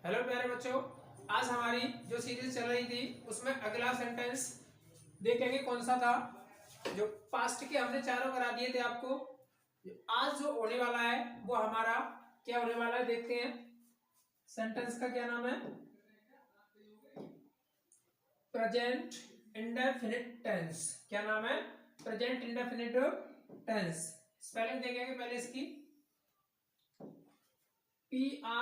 Hello प्यारे बच्चों, आज हमारी जो सीरीज चल रही थी उसमें अगला सेंटेंस देखेंगे कौन सा था। जो पास्ट के हमने चारों करा दिए थे आपको। आज जो होने वाला है वो हमारा क्या होने वाला है देखते हैं। सेंटेंस का क्या नाम है? Present indefinite tense. क्या नाम है? Present indefinite tense. स्पेलिंग देखेंगे पहले इसकी। PRESENT।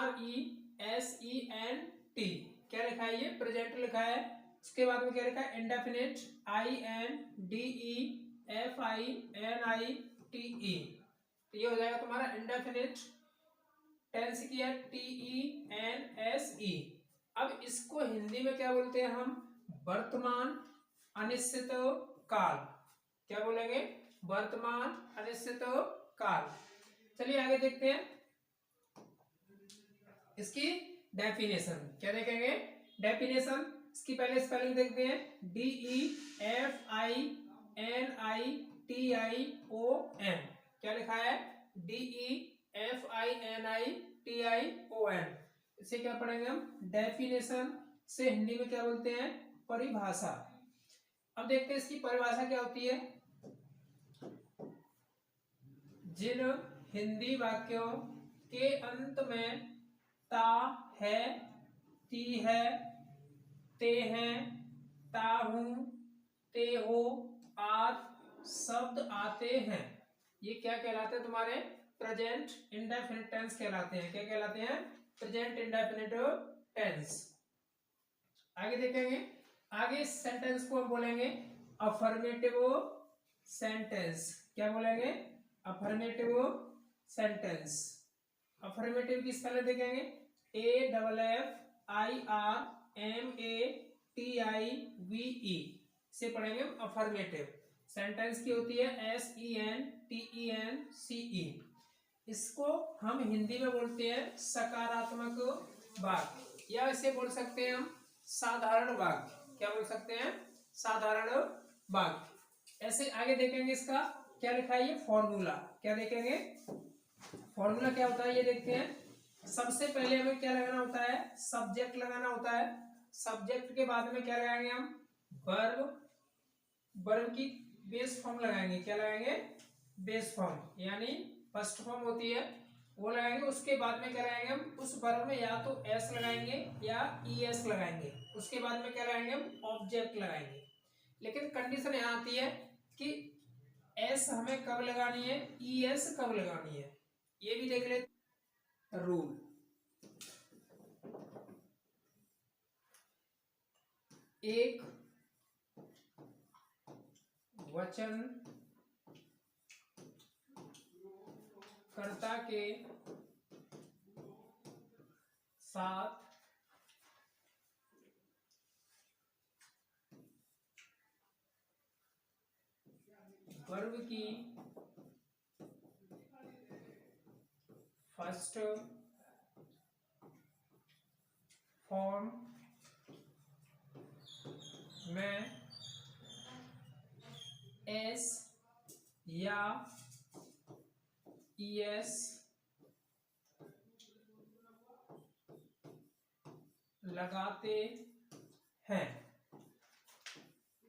क्या लिखा है? ये प्रेजेंट लिखा है। उसके बाद में क्या लिखा है? Indefinite INDEFINITE। तो ये हो जाएगा तुम्हारा इंडेफिनिट टेंस की है TENSE। अब इसको हिंदी में क्या बोलते हैं हम? वर्तमान अनिश्चित काल। क्या बोलेंगे? वर्तमान अनिश्चित काल। चलिए आगे देखते हैं इसकी डेफिनेशन। क्या देखेंगे? डेफिनेशन। इसकी पहले स्पेलिंग देखते हैं। DEFINITION। क्या लिखा है? DEFINITION। इसे क्या पढ़ेंगे हम? डेफिनेशन से हिंदी में क्या बोलते हैं? परिभाषा। अब देखते हैं इसकी परिभाषा क्या होती है। जिन हिंदी वाक्यों के अंत में ता है, ती है, ते हैं, ताहू, ते हो आदि शब्द आते हैं, ये क्या कहलाते हैं? तुम्हारे प्रेजेंट इंडेफिनिट टेंस कहलाते हैं। क्या कहलाते हैं? Present indefinite tense. आगे देखेंगे। आगे इस सेंटेंस को हम बोलेंगे अफर्मेटिव सेंटेंस। क्या बोलेंगे? Affirmative sentence. अफर्मेटिव की स्पेलिंग देखेंगे। AFFIRMATIVE से पढ़ेंगे हम अफर्मेटिव। सेंटेंस की होती है SENTENCE। इसको हम हिंदी में बोलते हैं सकारात्मक वाक्य, या इसे बोल सकते हैं हम साधारण वाक्य। क्या बोल सकते हैं? साधारण वाक्य। ऐसे आगे देखेंगे इसका क्या लिखा है। ये फॉर्मूला। क्या देखेंगे? फॉर्मूला क्या होता है ये देखते हैं। सबसे पहले हमें क्या लगाना होता है? सब्जेक्ट लगाना होता है। सब्जेक्ट के बाद में क्या लगाएंगे हम? वर्ब। वर्ब की बेस फॉर्म लगाएंगे। क्या लगाएंगे? बेस फॉर्म, यानी फर्स्ट फॉर्म होती है वो लगाएंगे। उसके बाद में क्या लगाएंगे हम? उस वर्ब में या तो एस लगाएंगे या ES लगाएंगे। उसके बाद में क्या लगाएंगे हम? ऑब्जेक्ट लगाएंगे। लेकिन कंडीशन यहाँ आती है कि एस हमें कब लगानी है, ES कब लगानी है, ये भी देख ले रूल। एक वचन कर्ता के साथ वर्ब की फर्स्ट फॉर्म में एस या ES लगाते हैं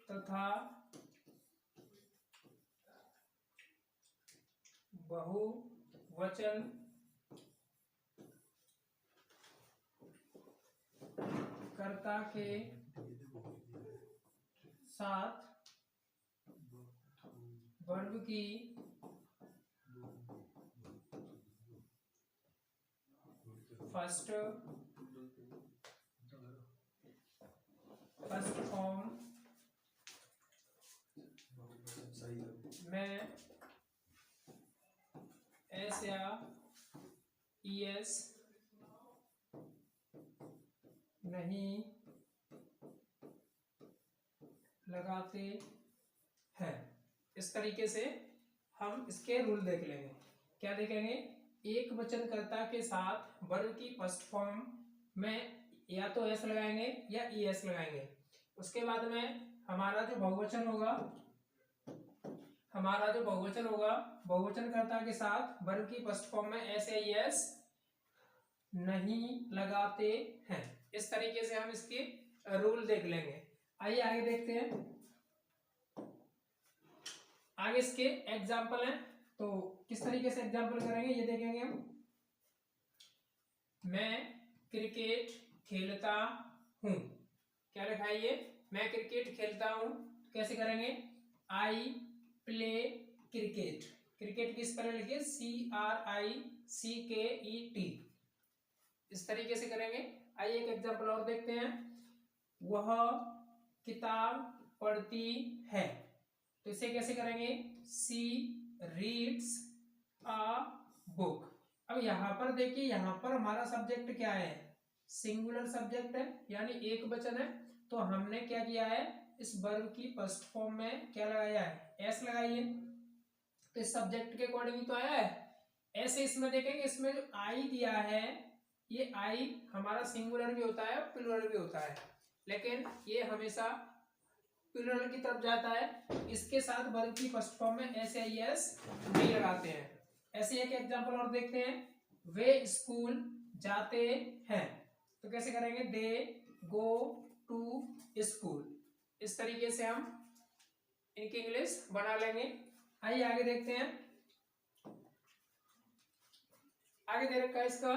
तथा बहुवचन कर्ता के साथ वर्ब की फर्स्ट फॉर्म में एस या ES नहीं लगाते हैं। इस तरीके से हम इसके रूल देख लेंगे। क्या देखेंगे? एक वचनकर्ता के साथ वर्ब की फर्स्ट फॉर्म में या तो एस लगाएंगे या ES लगाएंगे। उसके बाद में हमारा जो बहुवचन होगा, बहुवचनकर्ता के साथ वर्ब की फर्स्ट फॉर्म में एस या ES नहीं लगाते हैं। इस तरीके से हम इसके रूल देख लेंगे। आइए आगे देखते हैं। आगे इसके एग्जाम्पल हैं, तो किस तरीके से एग्जाम्पल करेंगे ये देखेंगे हम। मैं क्रिकेट खेलता हूँ। क्या लिखा है ये? मैं क्रिकेट खेलता हूँ। कैसे करेंगे? I play cricket. क्रिकेट किस तरह लिखिए? CRICKET। इस तरीके से करेंगे। आइए एक एग्जाम्पल और देखते हैं। वह किताब पढ़ती है। तो इसे कैसे करेंगे? सी रीड्स अ बुक। अब यहाँ पर देखिए, यहाँ पर हमारा सब्जेक्ट क्या है? सिंगुलर सब्जेक्ट है, यानी एक वचन है। तो हमने क्या किया है? इस वर्ब की फर्स्ट फॉर्म में क्या लगाया है? एस लगाइए। तो इस सब्जेक्ट के अकॉर्डिंग तो आया है। ऐसे इसमें देखेंगे, इसमें जो आई दिया है, ये आई हमारा सिंगुलर भी होता है, प्लूरल भी होता है, लेकिन ये हमेशा प्लूरल की तरफ जाता है। इसके साथ वर्ब की फर्स्ट फॉर्म में SIS नहीं लगाते हैं। ऐसे एक एग्जांपल और देखते हैं। वे स्कूल जाते हैं। तो कैसे करेंगे? दे गो टू स्कूल। इस तरीके से हम इनकी इंग्लिश बना लेंगे। आइए आगे देखते हैं। आगे दे रखा है इसका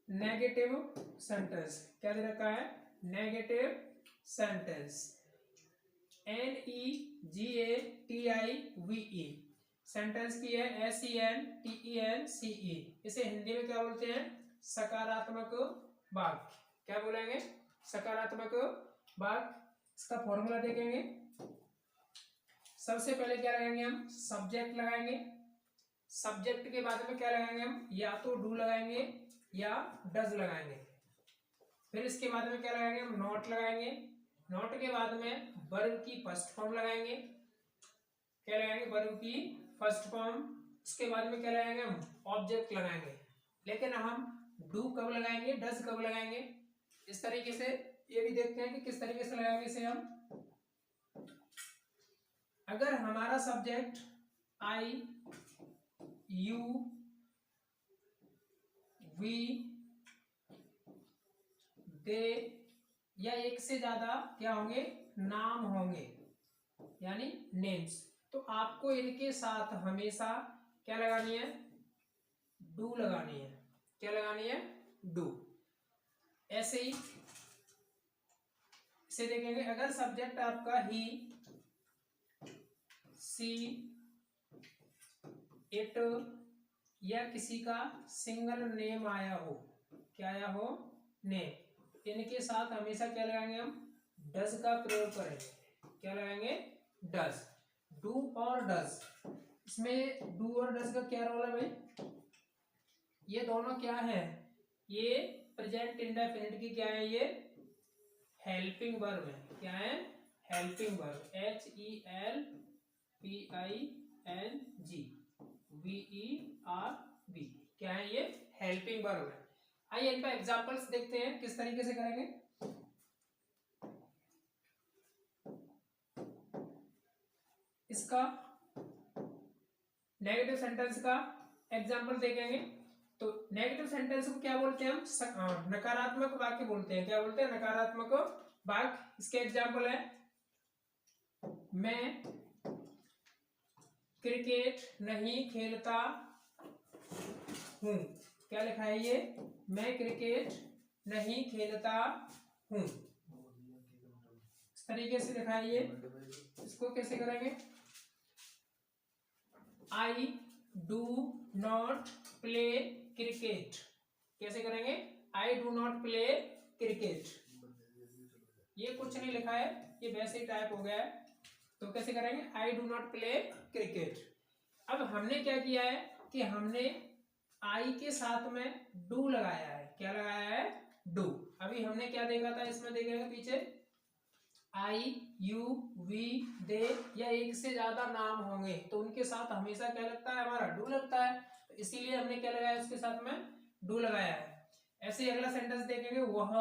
नेगेटिव सेंटेंस। क्या दे रखा है? Negative sentence. NEGATIVE। सेंटेंस की है SENTENCE। इसे हिंदी में क्या बोलते हैं? सकारात्मक वाक्य। क्या बोलेंगे? सकारात्मक वाक्य। इसका फॉर्मूला देखेंगे। सबसे पहले क्या लगाएंगे हम? सब्जेक्ट लगाएंगे। सब्जेक्ट के बाद में क्या लगाएंगे हम? या तो डू लगाएंगे या डज लगाएंगे। फिर इसके बाद में क्या लगाएंगे हम? नॉट लगाएंगे। नॉट के बाद में वर्ब की फर्स्ट फॉर्म लगाएंगे। क्या लगाएंगे? वर्ब की फर्स्ट फॉर्म। उसके बाद में क्या लगाएंगे हम? ऑब्जेक्ट लगाएंगे। लेकिन हम डू कब लगाएंगे, डज कब लगाएंगे, इस तरीके से ये भी देखते हैं कि किस तरीके से लगाएंगे इसे हम। अगर हमारा सब्जेक्ट आई, यू, वी, दे या एक से ज्यादा क्या होंगे? नाम होंगे, यानी नेम्स। तो आपको इनके साथ हमेशा क्या लगानी है? डू लगानी है। क्या लगानी है? डू। ऐसे ही इसे देखेंगे। अगर सब्जेक्ट आपका ही, सी, इट या किसी का सिंगल नेम आया हो, क्या आया हो? नेम। इनके साथ हमेशा क्या लगाएंगे हम? डज का प्रयोग करेंगे। क्या लगाएंगे? डज। डू और डज। इसमें डू और डज का क्या रोल है भाई? ये दोनों क्या है? ये प्रेजेंट इंडेफिनिट की क्या है? ये हेल्पिंग वर्ब है। क्या है? Helping verb. HELPING VERB। क्या है ये? हेल्पिंग वर्ब है। आइए इन पर एग्जांपल्स देखते हैं किस तरीके से करेंगे। इसका नेगेटिव सेंटेंस का एग्जांपल देखेंगे। तो नेगेटिव सेंटेंस को क्या बोलते हैं हम? नकारात्मक वाक्य बोलते हैं। क्या बोलते हैं? नकारात्मक वाक्य। इसके एग्जांपल है, मैं क्रिकेट नहीं खेलता हूँ। क्या लिखा है ये? मैं क्रिकेट नहीं खेलता हूँ। इस तरीके से लिखा है ये। इसको कैसे करेंगे? I do not play cricket. कैसे करेंगे? I do not play cricket. ये कुछ नहीं लिखा है, ये वैसे ही टाइप हो गया है। तो कैसे करेंगे? I do not play cricket. अब हमने क्या किया है कि हमने आई के साथ में डू लगाया है। क्या लगाया है? डू। अभी हमने क्या देखा था इसमें? देखेंगे पीछे। आई, यू, वी, दे या एक से ज्यादा नाम होंगे तो उनके साथ हमेशा क्या लगता है? हमारा डू लगता है। तो इसीलिए हमने क्या लगाया? उसके साथ में डू लगाया है। ऐसे ही अगला सेंटेंस देखेंगे। वह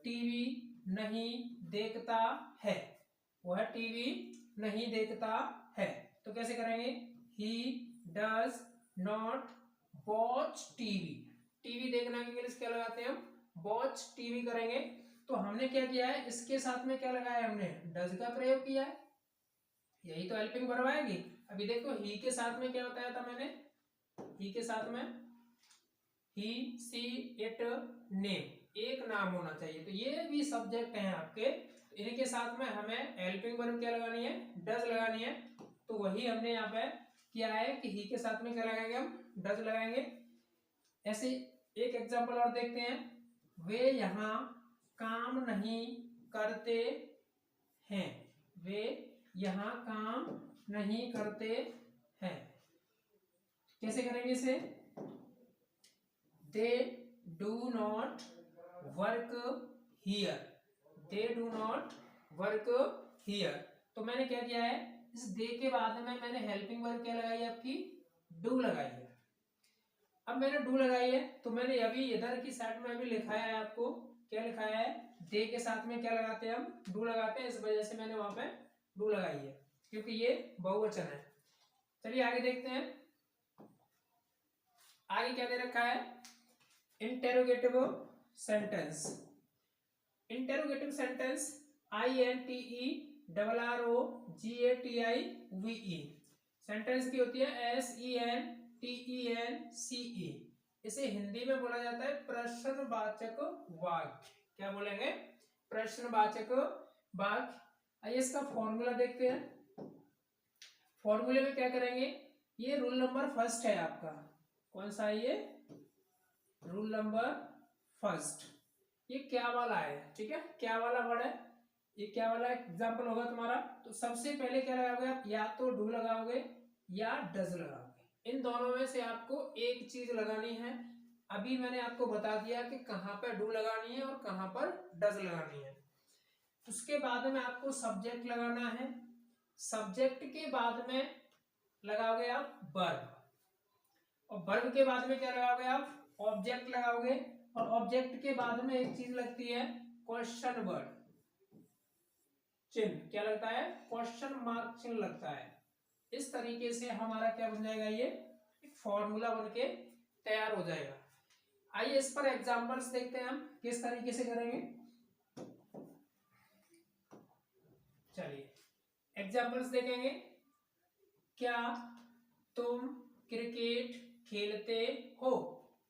टीवी नहीं देखता है। वह टीवी नहीं देखता है। तो कैसे करेंगे? He does not watch TV, TV देखना की इंग्लिश क्या लगाते हैं हम, वॉच टीवी करेंगे। तो हमने क्या किया है, इसके साथ में क्या लगाया है, हमने डज का प्रयोग किया है, यही तो हेल्पिंग वर्ब आएगी। अभी देखो ही के साथ में क्या बताया था मैंने, ही के साथ में ही सी इट नेम, एक नाम होना चाहिए, तो ये भी सब्जेक्ट हैं आपके, तो इनके साथ में हमें हेल्पिंग वर्ब क्या लगानी है, डज लगानी है। तो वही हमने यहाँ पे किया है कि ही के साथ में क्या लगाएंगे, हम डज लगाएंगे। ऐसे एक एग्जांपल और देखते हैं, वे यहाँ काम नहीं करते हैं, वे यहाँ काम नहीं करते हैं, कैसे करेंगे इसे, they do not work here, they do not work here. तो मैंने क्या किया है, इस दे के बाद में मैंने हेल्पिंग वर्ब क्या लगाई है आपकी, डू लगाई है। अब मैंने डू लगाई है, तो मैंने अभी इधर की साइड में अभी लिखाया है आपको, क्या लिखाया है, दे के साथ में क्या लगाते हैं हम, डू लगाते हैं, इस वजह से मैंने वहां पे डू लगाई है, क्योंकि ये बहुवचन है। चलिए आगे देखते हैं, आगे क्या दे रखा है, interrogative sentence, interrogative sentence INTERROGATIVE, sentence की होती है SENTENCE, इसे हिंदी में बोला जाता है प्रश्नवाचक वाक्य, क्या बोलेंगे, प्रश्नवाचक वाक्य। आइए इसका फॉर्मूला देखते हैं, फॉर्मूले में क्या करेंगे, ये रूल नंबर फर्स्ट है आपका, कौन सा है ये, रूल नंबर फर्स्ट, ये क्या वाला है, ठीक है, क्या वाला वर्ड है, ये क्या वाला एग्जांपल होगा तुम्हारा। तो सबसे पहले क्या लगाओगे आप, या तो डू लगाओगे या डज लगाओगे, इन दोनों में से आपको एक चीज लगानी है। अभी मैंने आपको बता दिया कि कहां पर डू लगानी है और कहां पर डज लगानी है। उसके बाद में आपको सब्जेक्ट लगाना है, सब्जेक्ट के बाद में लगाओगे आप वर्ब, और वर्ब के बाद में क्या लगाओगे आप, ऑब्जेक्ट लगाओगे, और ऑब्जेक्ट के बाद में एक चीज लगती है क्वेश्चन वर्ड चिन्ह, क्या लगता है, क्वेश्चन मार्क चिन्ह लगता है। इस तरीके से हमारा क्या बन जाएगा, ये एक फॉर्मूला बन के तैयार हो जाएगा। आइए इस पर एग्जांपल्स देखते हैं हम किस तरीके से करेंगे। चलिए एग्जांपल्स देखेंगे, क्या तुम क्रिकेट खेलते हो,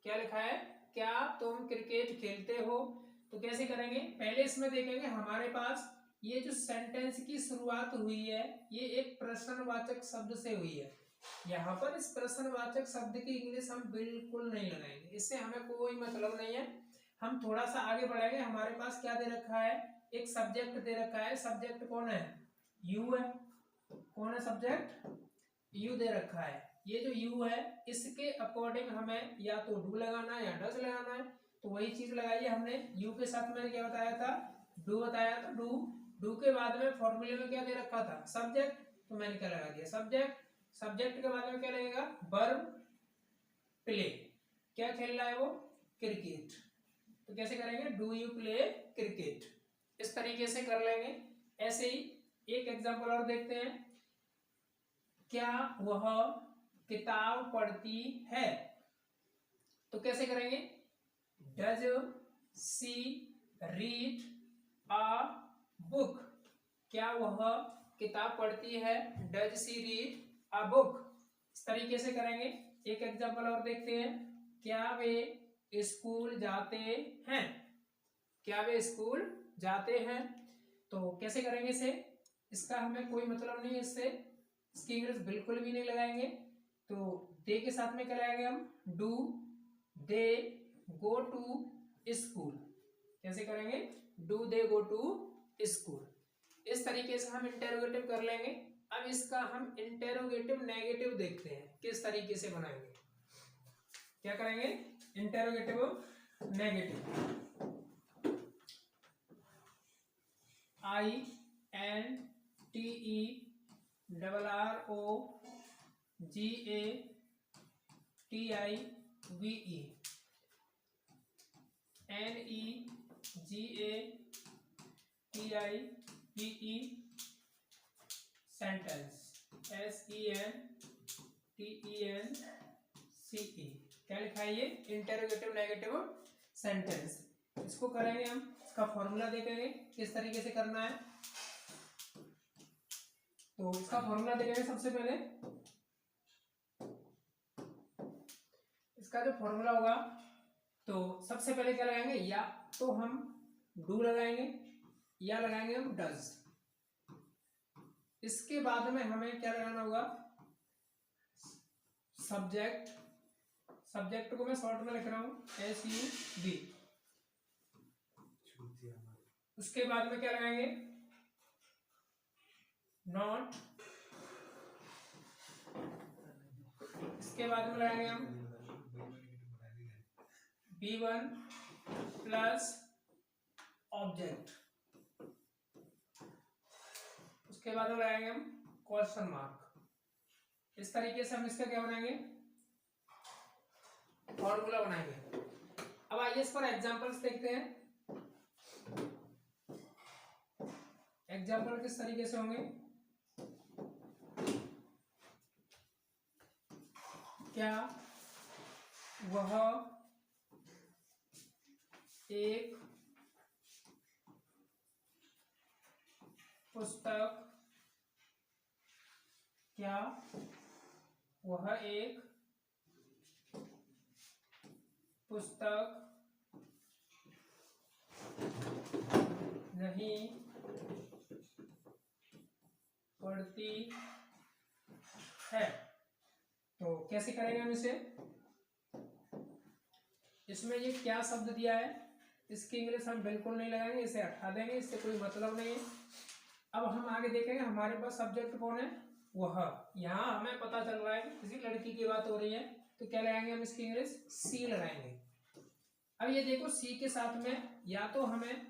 क्या लिखा है, क्या तुम क्रिकेट खेलते हो। तो कैसे करेंगे, पहले इसमें देखेंगे हमारे पास ये जो सेंटेंस की शुरुआत हुई है ये एक प्रश्नवाचक शब्द से हुई है, यहाँ पर इस प्रश्नवाचक शब्द की इंग्लिश हम बिल्कुल नहीं लगाएंगे, इससे हमें कोई मतलब नहीं है। हम थोड़ा सा आगे बढ़ेंगे, हमारे पास क्या दे रखा है, एक सब्जेक्ट दे रखा है, सब्जेक्ट कौन है, यू है, कौन है सब्जेक्ट, यू दे रखा है। ये जो यू है इसके अकॉर्डिंग हमें या तो डू लगाना है या डज लगाना है, तो वही चीज लगाई है हमने। यू के साथ मैंने क्या बताया था, डू बताया था, डू, डू के बाद में फॉर्मूले में क्या दे रखा था, सब्जेक्ट, तो मैंने क्या लगा दिया सब्जेक्ट, सब्जेक्ट के बाद में क्या लगेगा, वर्ब प्ले, क्या खेल रहा है वो, क्रिकेट, तो कैसे करेंगे, डू यू प्ले क्रिकेट, इस तरीके से कर लेंगे। ऐसे ही एक एग्जांपल और देखते हैं, क्या वह किताब पढ़ती है, तो कैसे करेंगे, does she read a book, क्या वह किताब पढ़ती है, does she read a book, इस तरीके से करेंगे। एक एग्जांपल और देखते हैं, क्या वे स्कूल जाते हैं, क्या वे स्कूल जाते हैं, तो कैसे करेंगे इसे, इसका हमें कोई मतलब नहीं है इससे, इसकी इंग्लिश बिल्कुल भी नहीं लगाएंगे। तो दे के साथ में क्या लगाएंगे हम, do they go to school, कैसे करेंगे, do they go to school, इस तरीके से हम इंटेरोगेटिव कर लेंगे। अब इसका हम इंटेरोगेटिव नेगेटिव देखते हैं किस तरीके से बनाएंगे, क्या करेंगे, interrogative negative, INTERROGATIVE sentence, SENTENCE, क्या लिखा है ये, इंटेरोगेटिव नेगेटिव सेंटेंस। इसको करेंगे हम, इसका फॉर्मूला देखेंगे किस तरीके से करना है। तो इसका फॉर्मूला देखेंगे सबसे पहले। इसका जो फॉर्मूला होगा, तो सबसे पहले क्या लगाएंगे, या तो हम डू लगाएंगे या लगाएंगे हम डज। इसके बाद में हमें क्या लगाना होगा, सब्जेक्ट। सब्जेक्ट को मैं शॉर्ट में लिख रहा हूं SUB। उसके बाद में क्या लगाएंगे, नॉट। इसके बाद में लगाएंगे हम B1 प्लस ऑब्जेक्ट। उसके बाद में लगाएंगे हम क्वेश्चन मार्क। इस तरीके से हम इसका क्या बनाएंगे, फॉर्मूला बनाएंगे। अब आइए इस पर एग्जांपल्स देखते हैं। एग्जांपल किस तरीके से होंगे, क्या वह एक पुस्तक, क्या वह एक पुस्तक नहीं पढ़ती है। तो कैसे करेंगे हम इसे, इसमें ये क्या शब्द दिया है, इसकी इंग्लिश हम बिल्कुल नहीं लगाएंगे, इसे हटा देंगे, इससे कोई मतलब नहीं है। अब हम आगे देखेंगे हमारे पास सब्जेक्ट कौन है, वह। यहाँ हमें पता चल रहा है कि किसी लड़की की बात हो रही है, तो क्या लगाएंगे हम इसकी इंग्लिश, सी लगाएंगे। अब ये देखो, सी के साथ में या तो हमें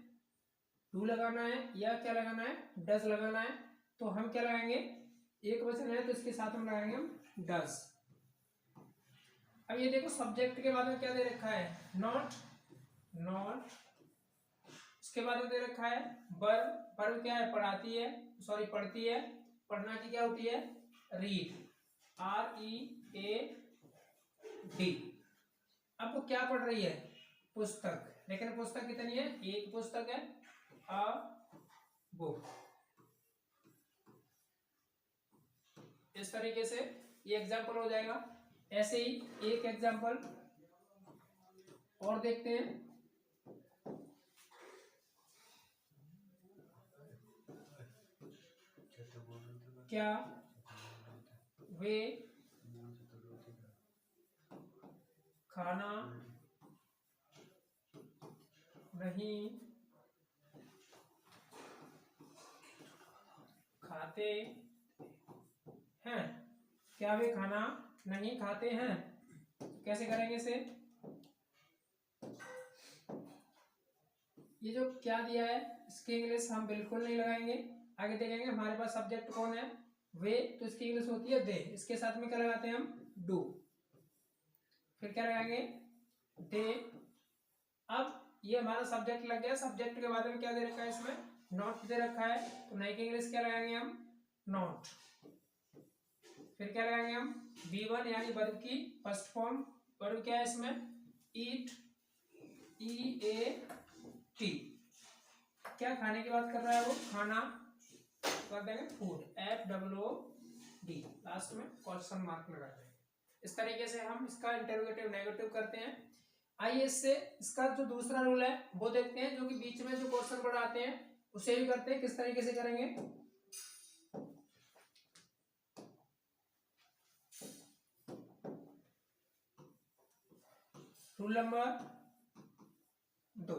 डू लगाना है या क्या लगाना है, डज लगाना है। तो हम क्या लगाएंगे, एक वचन है तो इसके साथ में लगाएंगे हम डज। अब ये देखो, सब्जेक्ट के बाद में क्या दे रखा है, नॉट। नॉट। उसके बाद में दे रखा है वर्ब। वर्ब क्या है, पढ़ाती है, सॉरी पढ़ती है। पढ़ना की क्या होती है, रीड, READ। अब वो क्या पढ़ रही है, पुस्तक। लेकिन पुस्तक कितनी है, एक पुस्तक है, अ बुक। इस तरीके से ये एग्जाम्पल हो जाएगा। ऐसे ही एक एग्जाम्पल और देखते हैं। क्या वे खाना नहीं खाते हैं, क्या वे खाना नहीं खाते हैं। कैसे करेंगे इसे, ये जो क्या दिया है इसकी इंग्लिश हम बिल्कुल नहीं लगाएंगे। आगे देखेंगे हमारे पास सब्जेक्ट कौन है, वे, तो इसकी इंग्लिश होती है दे। इसके साथ में क्या लगाते हैं हम, डू। फिर क्या लगाएंगे, दे। अब ये हमारा सब्जेक्ट लग गया। सब्जेक्ट के बाद में क्या दे रखा है, इसमें नॉट दे रखा है, तो नई की इंग्लिश क्या लगाएंगे हम, नॉट। फिर क्या लगाएंगे हम, B1 यानी वर्ब की फर्स्ट फॉर्म। वर्ब क्या है इसमें, ईट, EAT। क्या खाने की बात कर रहा है वो, खाना, कर देंगे फूड, FOOD। लास्ट में क्वेश्चन मार्क लगा देंगे। इस तरीके से हम इसका इंटरोगेटिव नेगेटिव करते हैं। आइए इससे इसका जो दूसरा रूल है वो देखते हैं, जो कि बीच में जो क्वेश्चन बढ़ाते हैं उसे भी करते हैं। किस तरीके से करेंगे, रूल नंबर 2।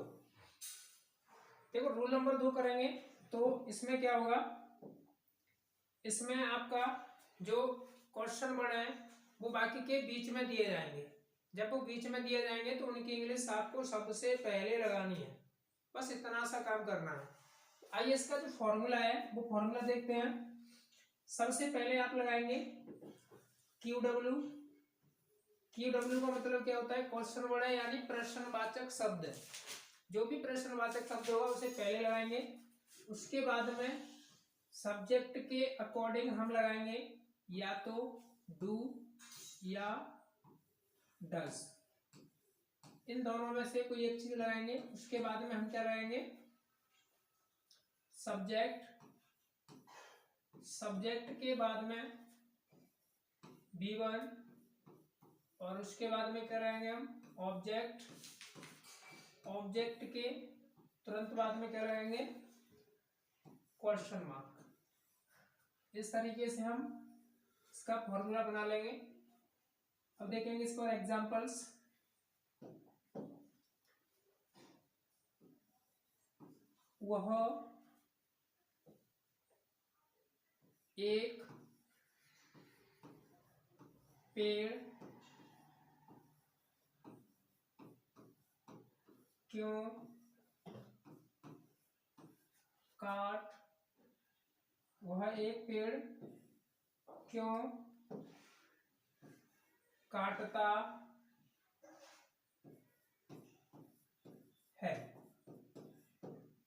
देखो, रूल नंबर 2 करेंगे तो इसमें क्या होगा, इसमें आपका जो क्वेश्चन वर्ड है वो बाकी के बीच में दिए जाएंगे। जब वो बीच में दिए जाएंगे तो उनकी इंग्लिश आपको सबसे पहले लगानी है, बस इतना सा काम करना है। आइए इसका जो फॉर्मूला है वो फॉर्मूला देखते हैं। सबसे पहले आप लगाएंगे QW। QW का मतलब क्या होता है, क्वेश्चन वर्ड है यानी प्रश्नवाचक शब्द। जो भी प्रश्नवाचक शब्द होगा उसे पहले लगाएंगे। उसके बाद में सब्जेक्ट के अकॉर्डिंग हम लगाएंगे या तो डू या डज। इन दोनों में से कोई एक चीज लगाएंगे, उसके बाद में हम क्या लगाएंगे, सब्जेक्ट, सब्जेक्ट के बाद में V1 और उसके बाद में क्या लगाएंगे हम ऑब्जेक्ट, ऑब्जेक्ट के तुरंत बाद में क्या लगाएंगे क्वेश्चन मार्क। इस तरीके से हम इसका फॉर्मूला बना लेंगे। अब देखेंगे इसको एग्जांपल्स। वह एक पेड़ क्यों काट, वह एक पेड़ क्यों काटता है,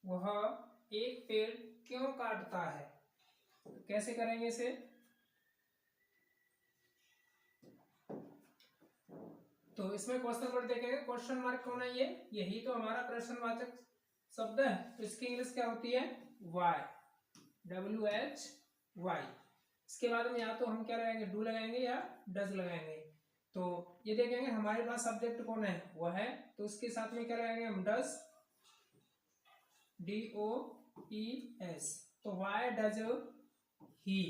वह एक पेड़ क्यों काटता है। कैसे करेंगे इसे, तो इसमें क्वेश्चन वर्ड देखेंगे, क्वेश्चन मार्क कौन है ये, यही तो हमारा प्रश्नवाचक शब्द है। तो इसकी इंग्लिश क्या होती है वाई, WHY। इसके बाद में या तो हम क्या लगाएंगे डू लगाएंगे या डज लगाएंगे। तो ये देखेंगे हमारे पास सब्जेक्ट कौन है वह है, तो उसके साथ में क्या लगाएंगे हम डज, DOES। तो वाई डज ही।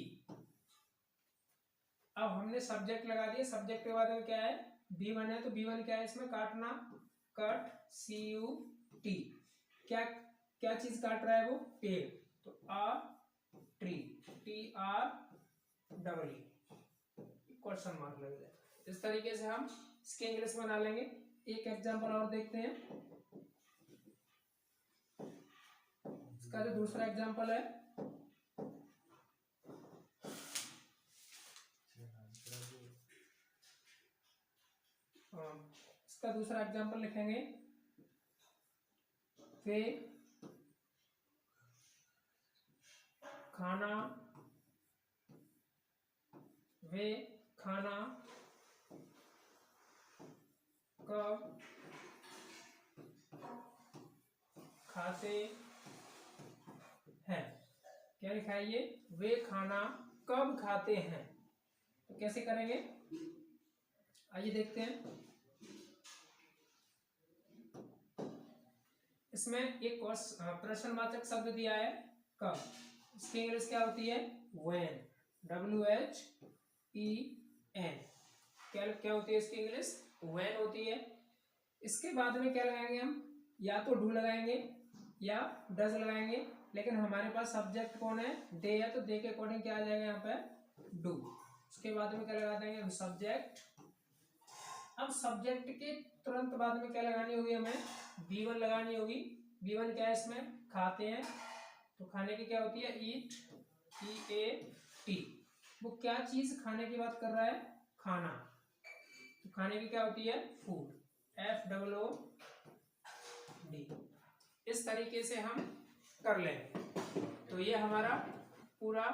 अब हमने सब्जेक्ट लगा दिया, सब्जेक्ट के बाद में क्या है B1 है, तो B1 क्या है इसमें काटना, कट CUT। क्या क्या चीज काट रहा है वो पेड़, तो ट्री, TREE, क्वेश्चन मार्क लग जाए। इस तरीके से हम इसके इंग्लिश बना लेंगे। एक एग्जांपल और देखते हैं। इसका जो दूसरा एग्जांपल है, इसका दूसरा एग्जांपल लिखेंगे, वे खाना कब खाते हैं। क्या लिखा है ये, वे खाना कब खाते हैं। तो कैसे करेंगे आइए देखते हैं। इसमें एक प्रश्नवाचक शब्द दिया है कब, इसकी इंग्लिश क्या होती है when, WHEN। क्या होती है इसकी इंग्लिश when होती है। इसके बाद में क्या लगाएंगे हम, या तो डू लगाएंगे या डज लगाएंगे, लेकिन हमारे पास सब्जेक्ट कौन है दे है, तो दे के अकॉर्डिंग क्या आ जाएगा यहाँ पे डू। उसके बाद में क्या लगा देंगे हम सब्जेक्ट। अब सब्जेक्ट के तुरंत बाद में क्या लगानी होगी हमें B1 लगानी होगी। B1 क्या है इसमें खाते हैं, तो खाने की क्या होती है ईट, EAT। वो क्या चीज खाने की बात कर रहा है खाना, तो खाने की क्या होती है फूड, FOOD। इस तरीके से हम कर लेंगे। तो ये हमारा पूरा